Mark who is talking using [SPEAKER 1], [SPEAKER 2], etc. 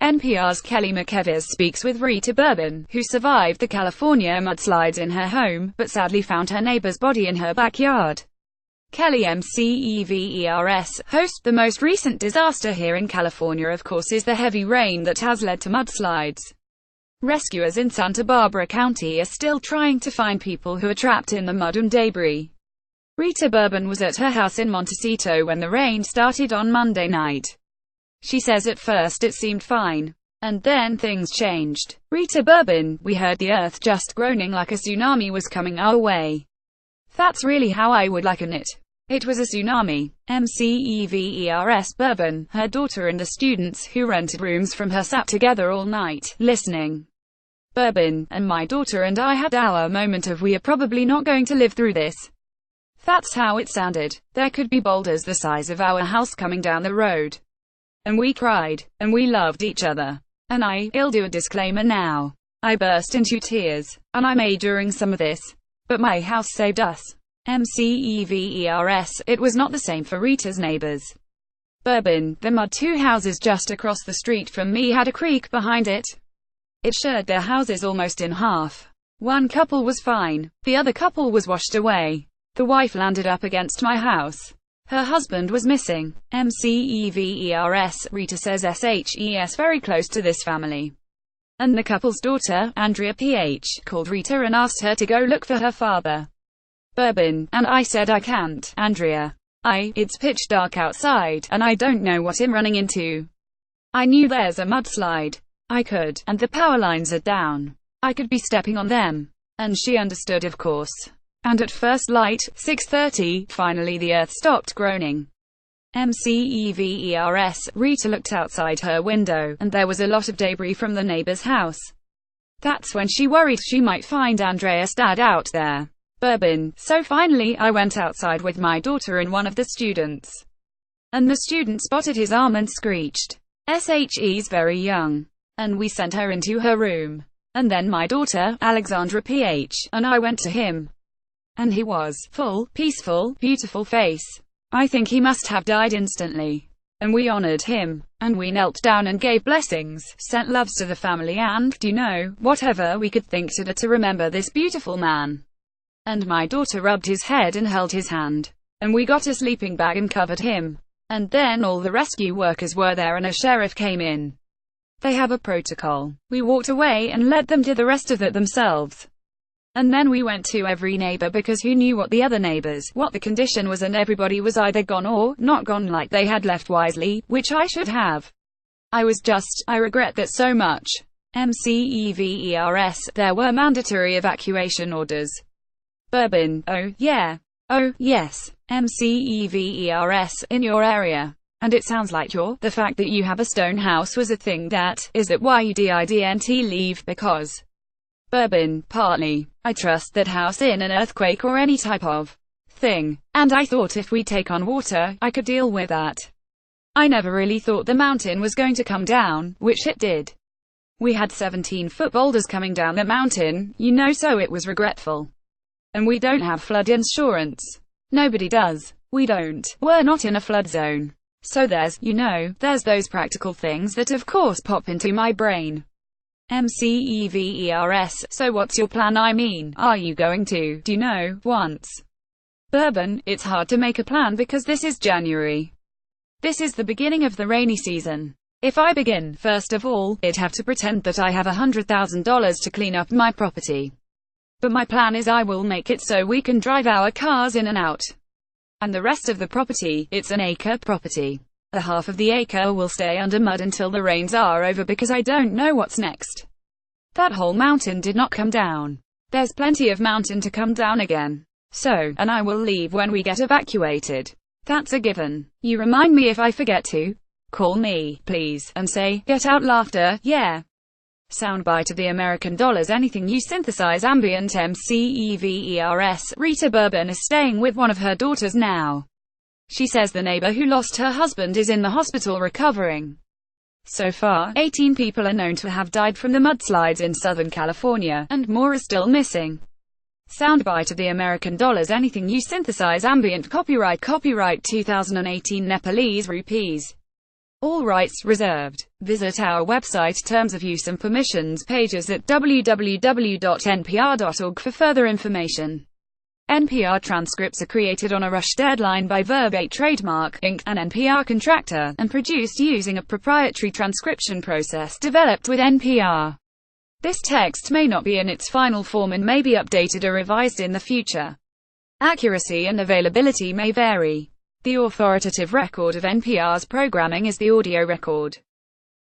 [SPEAKER 1] NPR's Kelly McKevitt speaks with Rita Bourbon, who survived the California mudslides in her home, but sadly found her neighbor's body in her backyard. Kelly McKevitt hosts the most recent disaster here in California, of course, is the heavy rain that has led to mudslides. Rescuers in Santa Barbara County are still trying to find people who are trapped in the mud and debris. Rita Bourbon was at her house in Montecito when the rain started on Monday night. She says at first it seemed fine. And then things changed. Rita Bourbon, we heard the earth just groaning like a tsunami was coming our way. That's really how I would liken it. It was a tsunami. McKevitt Bourbon, her daughter and the students who rented rooms from her sat together all night, listening. Bourbon, and my daughter and I had our moment of we are probably not going to live through this. That's how it sounded. There could be boulders the size of our house coming down the road. And we cried, and we loved each other. And I'll do a disclaimer now. I burst into tears, and I may during some of this. But my house saved us. McKevitt, it was not the same for Rita's neighbors. Bourbon, the mud 2 houses just across the street from me had a creek behind it. It shared their houses almost in half. One couple was fine, the other couple was washed away. The wife landed up against my house. Her husband was missing. McKevitt, Rita says SHES very close to this family. And the couple's daughter, Andrea PH, called Rita and asked her to go look for her father. Bourbon, and I said I can't, Andrea. It's pitch dark outside, and I don't know what I'm running into. I knew there's a mudslide. I could, and the power lines are down. I could be stepping on them. And she understood, of course. And at first light, 6:30, finally the earth stopped groaning. McKevitt, Rita looked outside her window, and there was a lot of debris from the neighbor's house. That's when she worried she might find Andrea's dad out there. Bourbon, so finally I went outside with my daughter and one of the students. And the student spotted his arm and screeched. She's very young. And we sent her into her room. And then my daughter, Alexandra PH, and I went to him. And he was full, peaceful, beautiful face. I think he must have died instantly. And we honored him. And we knelt down and gave blessings, sent loves to the family and, whatever we could think to do to remember this beautiful man. And my daughter rubbed his head and held his hand. And we got a sleeping bag and covered him. And then all the rescue workers were there and a sheriff came in. They have a protocol. We walked away and let them do the rest of it themselves. And then we went to every neighbor because who knew what the other neighbors, what the condition was, and everybody was either gone or not gone like they had left wisely, which I should have. I regret that so much. McKevitt, there were mandatory evacuation orders. Bourbon, oh yes, McKevitt, in your area. And it sounds like the fact that you have a stone house was a thing is that why you didn't leave because. Bourbon, partly. I trust that house in an earthquake or any type of thing. And I thought if we take on water, I could deal with that. I never really thought the mountain was going to come down, which it did. We had 17-foot boulders coming down the mountain, so it was regretful. And we don't have flood insurance. Nobody does. We don't. We're not in a flood zone. So there's those practical things that of course pop into my brain. McKevitt, so what's your plan? I mean, are you going to, once? Bourbon, it's hard to make a plan because this is January. This is the beginning of the rainy season. If I begin, first of all, I'd have to pretend that I have $100,000 to clean up my property. But my plan is I will make it so we can drive our cars in and out. And the rest of the property, it's an acre property. A half of the acre will stay under mud until the rains are over because I don't know what's next. That whole mountain did not come down. There's plenty of mountain to come down again. And I will leave when we get evacuated. That's a given. You remind me if I forget to. Call me, please, and say, get out laughter, yeah. Soundbite of the American dollars. Anything you synthesize ambient. McKevitt, Rita Bourbon is staying with one of her daughters now. She says the neighbor who lost her husband is in the hospital recovering. So far, 18 people are known to have died from the mudslides in Southern California, and more are still missing. Soundbite of the American dollars. Anything you synthesize ambient. Copyright 2018 Nepalese rupees. All rights reserved. Visit our website Terms of Use and Permissions pages at www.npr.org for further information. NPR transcripts are created on a rush deadline by Verb8 Trademark, Inc., an NPR contractor, and produced using a proprietary transcription process developed with NPR. This text may not be in its final form and may be updated or revised in the future. Accuracy and availability may vary. The authoritative record of NPR's programming is the audio record.